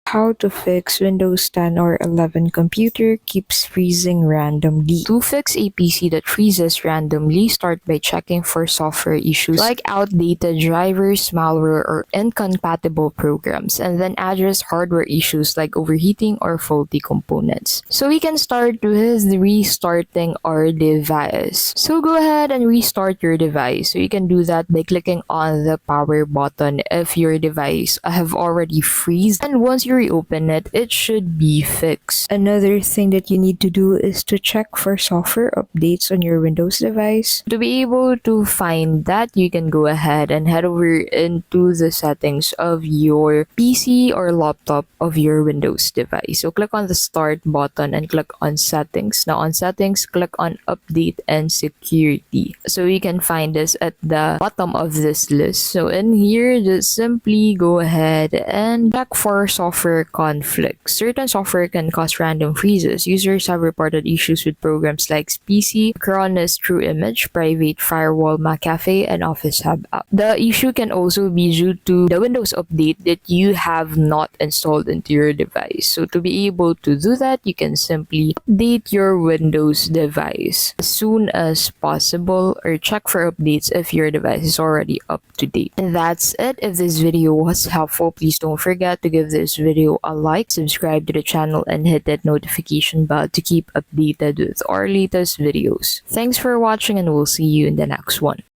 How to fix Windows 10 or 11 computer keeps freezing randomly. To fix a PC that freezes randomly, start by checking for software issues like outdated drivers, malware, or incompatible programs, and then address hardware issues like overheating or faulty components. So we can start with restarting our device. So go ahead and restart your device. So you can do that by clicking on the power button if your device have already freezed, and once you reopen it, it should be fixed. Another thing that you need to do is to check for software updates on your Windows device. To be able to find that, you can go ahead and head over into the settings of your PC or laptop of your Windows device. So click on the start button and click on settings. Now on settings, click on update and security. So you can find this at the bottom of this list. So in here, just simply go ahead and check for software conflicts. Certain software can cause random freezes. Users have reported issues with programs like PC, Cronus, True Image, Private Firewall, McAfee, and Office Hub app. The issue can also be due to the Windows update that you have not installed into your device. So to be able to do that, you can simply update your Windows device as soon as possible, or check for updates if your device is already up to date. And that's it. If this video was helpful, please don't forget to give this video a like, subscribe to the channel, and hit that notification bell to keep updated with our latest videos. Thanks for watching, and we'll see you in the next one.